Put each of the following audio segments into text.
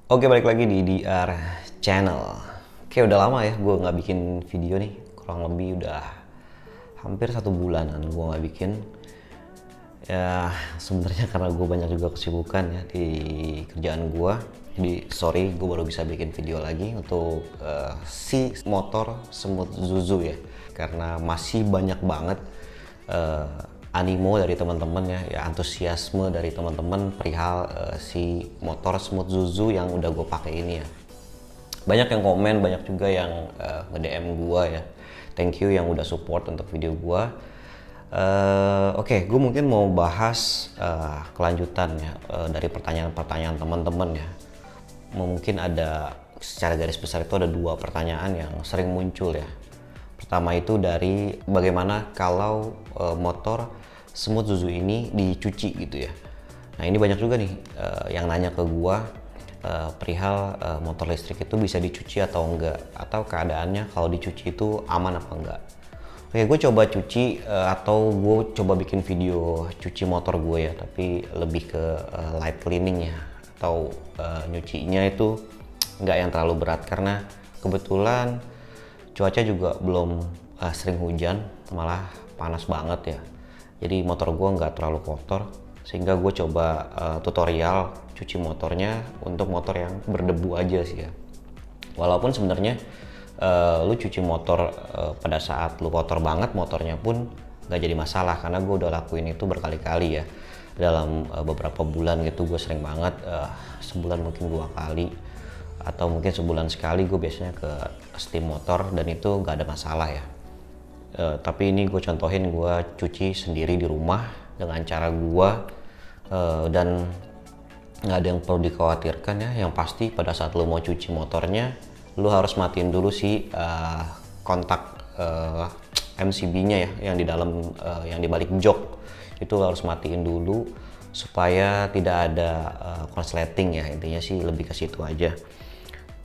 Oke, balik lagi di DR Channel. Oke, udah lama ya gue nggak bikin video nih. Kurang lebih udah hampir 1 bulanan gue nggak bikin. Ya, sebenarnya karena gue banyak juga kesibukan ya di kerjaan gue. Jadi sorry, gue baru bisa bikin video lagi untuk si motor Smooth Zuzu ya. Karena masih banyak banget animo dari teman-teman ya, antusiasme dari teman-teman perihal si motor Smooth Zuzu yang udah gue pakai ini ya. Banyak yang komen, banyak juga yang nge-DM gue ya. Thank you yang udah support untuk video gue. Oke, gue mungkin mau bahas kelanjutan ya dari pertanyaan-pertanyaan teman-teman ya. Mungkin ada secara garis besar itu ada 2 pertanyaan yang sering muncul ya. Pertama itu dari bagaimana kalau motor Smooth Zuzu ini dicuci gitu ya. Nah ini banyak juga nih yang nanya ke gua perihal motor listrik itu bisa dicuci atau enggak, atau keadaannya kalau dicuci itu aman apa enggak. Oke, gue coba cuci atau gue coba bikin video cuci motor gue ya, tapi lebih ke light cleaning ya, atau nyucinya itu nggak yang terlalu berat karena kebetulan cuaca juga belum sering hujan, malah panas banget ya. Jadi motor gue nggak terlalu kotor, sehingga gue coba tutorial cuci motornya untuk motor yang berdebu aja sih ya. Walaupun sebenarnya lu cuci motor pada saat lu kotor banget motornya pun nggak jadi masalah, karena gue udah lakuin itu berkali-kali ya. Dalam beberapa bulan gitu gue sering banget, sebulan mungkin 2 kali atau mungkin sebulan sekali gue biasanya ke steam motor, dan itu nggak ada masalah ya. Tapi ini gue contohin gue cuci sendiri di rumah dengan cara gue, dan nggak ada yang perlu dikhawatirkan ya. Yang pasti pada saat lo mau cuci motornya, lo harus matiin dulu si kontak MCB-nya ya, yang di dalam yang di balik jok itu lo harus matiin dulu supaya tidak ada korsleting ya. Intinya sih lebih ke situ aja.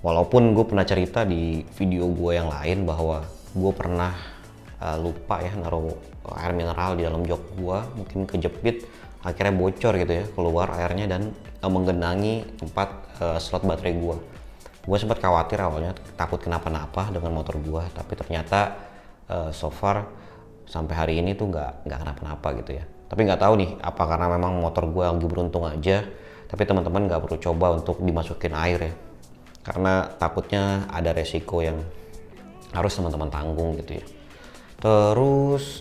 Walaupun gue pernah cerita di video gue yang lain bahwa gue pernah lupa ya naruh air mineral di dalam jok gue, mungkin kejepit akhirnya bocor gitu ya, keluar airnya dan menggenangi tempat slot baterai gue. Gue sempat khawatir awalnya, takut kenapa-napa dengan motor gue, tapi ternyata so far sampai hari ini tuh nggak kenapa-napa gitu ya. Tapi nggak tahu nih apa karena memang motor gue lagi beruntung aja, tapi teman-teman nggak perlu coba untuk dimasukin air ya, karena takutnya ada resiko yang harus teman-teman tanggung gitu ya. Terus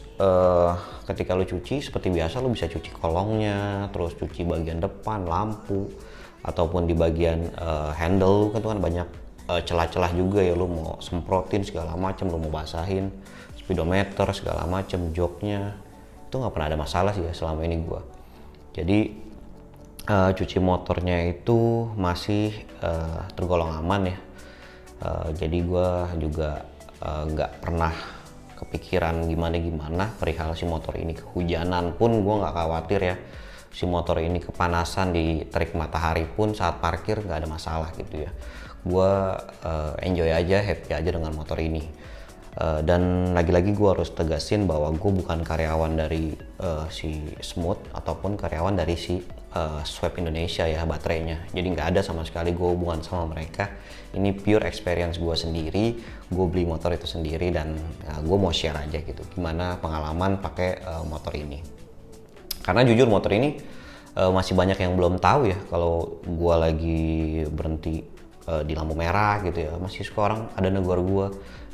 ketika lu cuci seperti biasa, lu bisa cuci kolongnya, terus cuci bagian depan lampu, ataupun di bagian handle kan banyak celah-celah juga ya. Lu mau semprotin segala macam, lu mau basahin speedometer segala macam, joknya itu nggak pernah ada masalah sih ya selama ini gua. Jadi cuci motornya itu masih tergolong aman ya. Jadi gue juga nggak pernah kepikiran gimana perihal si motor ini. Kehujanan pun gue nggak khawatir ya. Si motor ini kepanasan di terik matahari pun saat parkir nggak ada masalah gitu ya. Gue enjoy aja, happy aja dengan motor ini. Dan lagi-lagi gue harus tegasin bahwa gue bukan karyawan dari si Smooth ataupun karyawan dari si Swap Indonesia ya baterainya. Jadi nggak ada sama sekali gue hubungan sama mereka. Ini pure experience gue sendiri. Gue beli motor itu sendiri dan gue mau share aja gitu gimana pengalaman pakai motor ini. Karena jujur motor ini masih banyak yang belum tahu ya kalau gue lagi berhenti di lampu merah gitu ya. Masih suka orang ada negor gue,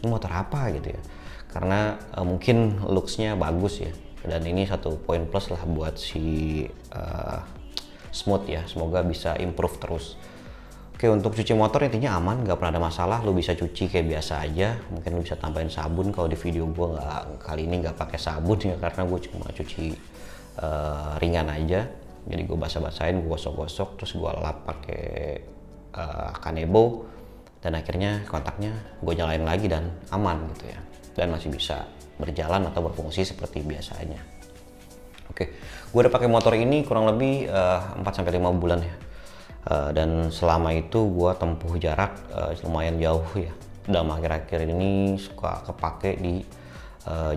ini motor apa gitu ya. Karena mungkin looks-nya bagus ya. Dan ini satu poin plus lah buat si Smooth ya, semoga bisa improve terus. Oke, untuk cuci motor intinya aman, nggak pernah ada masalah. Lu bisa cuci kayak biasa aja, mungkin lu bisa tambahin sabun. Kalau di video gue kali ini nggak pakai sabun ya, karena gue cuma cuci ringan aja. Jadi gue basah-basahin, gue gosok-gosok, terus gue lap pakai kanebo, dan akhirnya kontaknya gue nyalain lagi dan aman gitu ya, dan masih bisa berjalan atau berfungsi seperti biasanya. Oke, gue udah pakai motor ini kurang lebih 4-5 bulan ya. Dan selama itu gue tempuh jarak lumayan jauh ya. Dalam akhir-akhir ini suka kepake di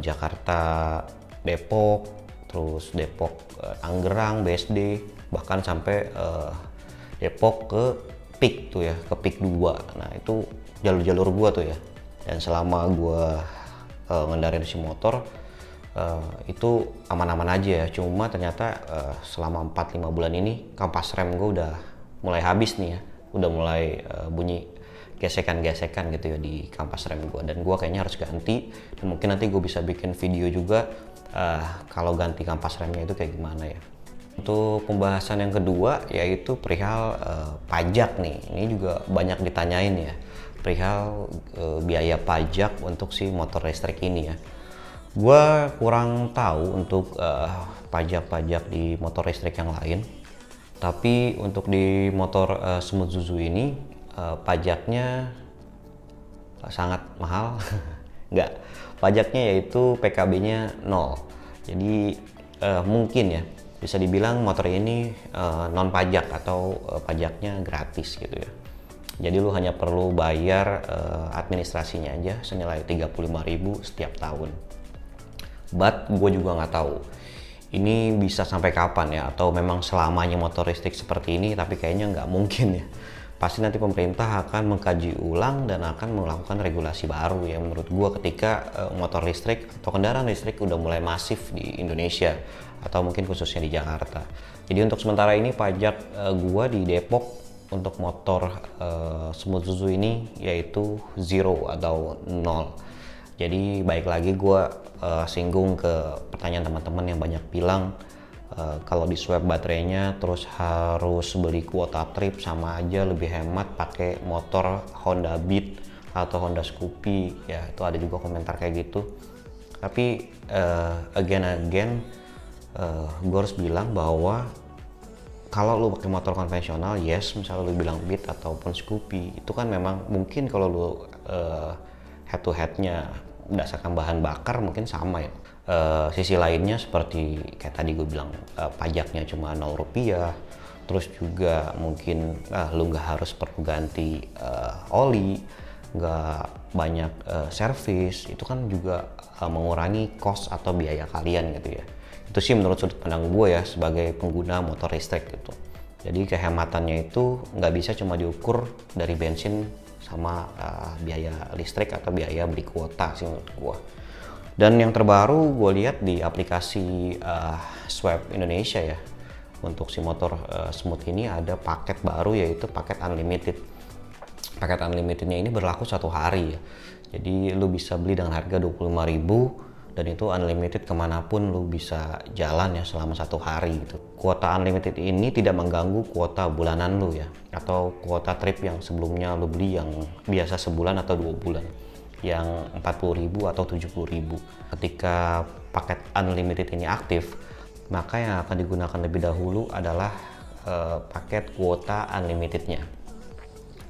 Jakarta, Depok, terus Depok, Tangerang, BSD, bahkan sampai Depok ke peak tuh ya, ke peak 2. Nah itu jalur-jalur gua tuh ya. Dan selama gua ngendarin si motor itu aman-aman aja ya. Cuma ternyata selama 4-5 bulan ini kampas rem gua udah mulai habis nih ya. Udah mulai bunyi gesekan-gesekan gitu ya di kampas rem gua, dan gua kayaknya harus ganti. Dan mungkin nanti gue bisa bikin video juga kalau ganti kampas remnya itu kayak gimana ya. Untuk pembahasan yang kedua yaitu perihal pajak nih. Ini juga banyak ditanyain ya, perihal biaya pajak untuk si motor listrik ini ya. Gua kurang tahu untuk pajak-pajak di motor listrik yang lain, tapi untuk di motor Smooth Zuzu ini pajaknya sangat mahal. Enggak, pajaknya yaitu PKB-nya 0. Jadi mungkin ya bisa dibilang motor ini non pajak atau pajaknya gratis gitu ya. Jadi lu hanya perlu bayar administrasinya aja senilai 35.000 setiap tahun. But gue juga nggak tahu ini bisa sampai kapan ya, atau memang selamanya motor listrik seperti ini, tapi kayaknya nggak mungkin ya. Pasti nanti pemerintah akan mengkaji ulang dan akan melakukan regulasi baru ya menurut gue, ketika motor listrik atau kendaraan listrik udah mulai masif di Indonesia atau mungkin khususnya di Jakarta. Jadi untuk sementara ini pajak gue di Depok untuk motor Smooth Zuzu ini yaitu 0 atau 0. Jadi baik lagi gue singgung ke pertanyaan teman-teman yang banyak bilang kalau di swap baterainya terus harus beli kuota trip, sama aja lebih hemat pakai motor Honda Beat atau Honda Scoopy ya. Itu ada juga komentar kayak gitu. Tapi again gue harus bilang bahwa kalau lu pakai motor konvensional, yes, misalnya lu bilang Beat ataupun Scoopy, itu kan memang mungkin kalau lu head to headnya berdasarkan bahan bakar mungkin sama ya. Sisi lainnya seperti kayak tadi gue bilang, pajaknya cuma 0 rupiah, terus juga mungkin lu nggak harus perlu ganti oli, nggak banyak servis, itu kan juga mengurangi cost atau biaya kalian gitu ya. Itu sih menurut sudut pandang gue ya sebagai pengguna motor listrik gitu. Jadi kehematannya itu nggak bisa cuma diukur dari bensin sama biaya listrik atau biaya beli kuota sih menurut gue. Dan yang terbaru gue lihat di aplikasi Swap Indonesia ya, untuk si motor Smooth ini ada paket baru yaitu paket unlimited. Paket unlimitednya ini berlaku 1 hari ya. Jadi lu bisa beli dengan harga 25.000 dan itu unlimited kemanapun lu bisa jalan ya selama 1 hari gitu. Kuota unlimited ini tidak mengganggu kuota bulanan lu ya, atau kuota trip yang sebelumnya lu beli yang biasa sebulan atau 2 bulan yang 40.000 atau 70.000. Ketika paket unlimited ini aktif, maka yang akan digunakan lebih dahulu adalah paket kuota unlimitednya.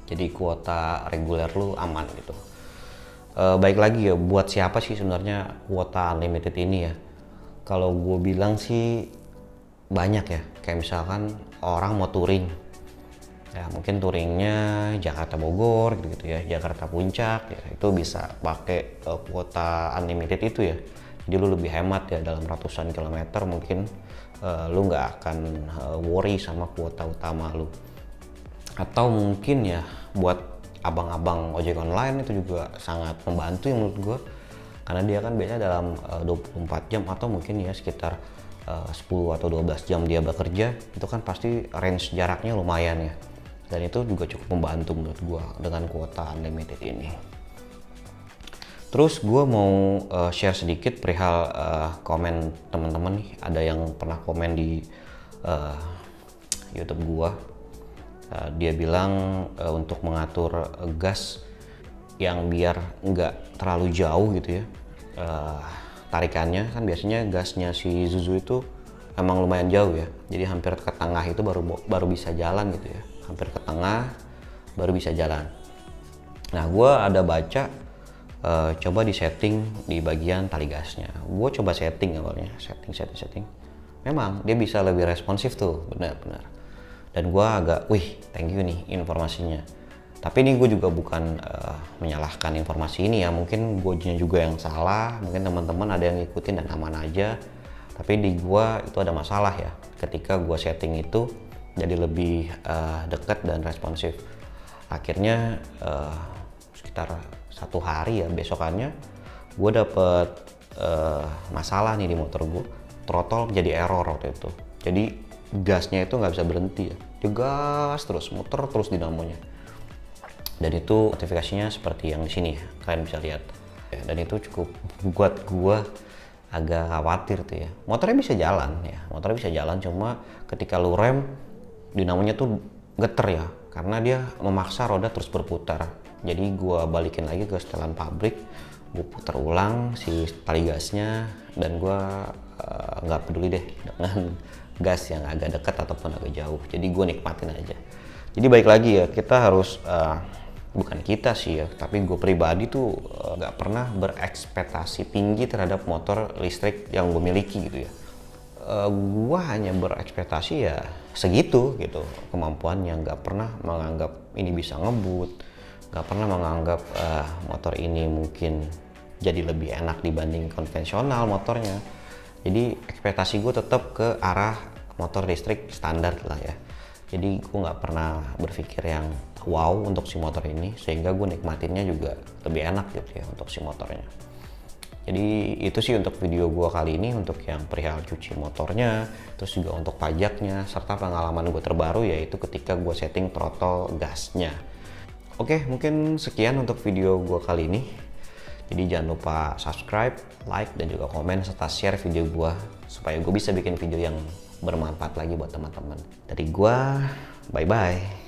Jadi kuota reguler lu aman gitu. Baik lagi ya, buat siapa sih sebenarnya kuota unlimited ini ya? Kalau gue bilang sih banyak ya, kayak misalkan orang mau touring ya, mungkin touringnya Jakarta Bogor gitu ya, Jakarta Puncak ya, itu bisa pakai kuota unlimited itu ya. Jadi lu lebih hemat ya, dalam ratusan kilometer mungkin lu nggak akan worry sama kuota utama lu. Atau mungkin ya buat abang-abang ojek online itu juga sangat membantu ya menurut gue, karena dia kan biasanya dalam 24 jam atau mungkin ya sekitar 10 atau 12 jam dia bekerja, itu kan pasti range jaraknya lumayan ya, dan itu juga cukup membantu menurut gue dengan kuota unlimited ini. Terus gue mau share sedikit perihal komen teman-teman nih. Ada yang pernah komen di YouTube gue. Dia bilang untuk mengatur gas yang biar nggak terlalu jauh gitu ya, tarikannya kan biasanya gasnya si Zuzu itu emang lumayan jauh ya, jadi hampir ke tengah itu baru bisa jalan gitu ya, hampir ke tengah baru bisa jalan. Nah gue ada baca coba di setting di bagian tali gasnya, gue coba setting awalnya, setting memang dia bisa lebih responsif tuh, benar-benar. Dan gue agak, wih, thank you nih informasinya. Tapi ini gue juga bukan menyalahkan informasi ini ya, mungkin gue juga yang salah, mungkin teman-teman ada yang ngikutin dan aman aja. Tapi di gue itu ada masalah ya, ketika gue setting itu jadi lebih dekat dan responsif. Akhirnya sekitar 1 hari ya, besokannya gue dapet masalah nih di motor gue. Throttle jadi error waktu itu. Jadi gasnya itu nggak bisa berhenti ya. Dia gas terus, muter terus dinamonya. Dan itu notifikasinya seperti yang di sini ya, kalian bisa lihat. Dan itu cukup buat gua agak khawatir tuh ya. Motornya bisa jalan ya, motornya bisa jalan, cuma ketika lu rem, dinamonya tuh geter ya, karena dia memaksa roda terus berputar. Jadi gua balikin lagi ke setelan pabrik, gua putar ulang si tali gasnya, dan gua nggak peduli deh dengan gas yang agak dekat ataupun agak jauh. Jadi gue nikmatin aja. Jadi baik lagi ya, kita harus bukan kita sih ya, tapi gue pribadi tuh nggak pernah berekspektasi tinggi terhadap motor listrik yang gue miliki gitu ya. Gue hanya berekspektasi ya segitu gitu kemampuannya, nggak pernah menganggap ini bisa ngebut, nggak pernah menganggap motor ini mungkin jadi lebih enak dibanding konvensional motornya. Jadi ekspektasi gue tetap ke arah motor listrik standar lah ya. Jadi gue nggak pernah berpikir yang wow untuk si motor ini, sehingga gue nikmatinnya juga lebih enak gitu ya untuk si motornya. Jadi itu sih untuk video gue kali ini, untuk yang perihal cuci motornya, terus juga untuk pajaknya, serta pengalaman gue terbaru yaitu ketika gue setting throttle gasnya. Oke, mungkin sekian untuk video gue kali ini. Jadi jangan lupa subscribe, like, dan juga komen serta share video gue supaya gue bisa bikin video yang bermanfaat lagi buat teman-teman. Dari gue, bye-bye.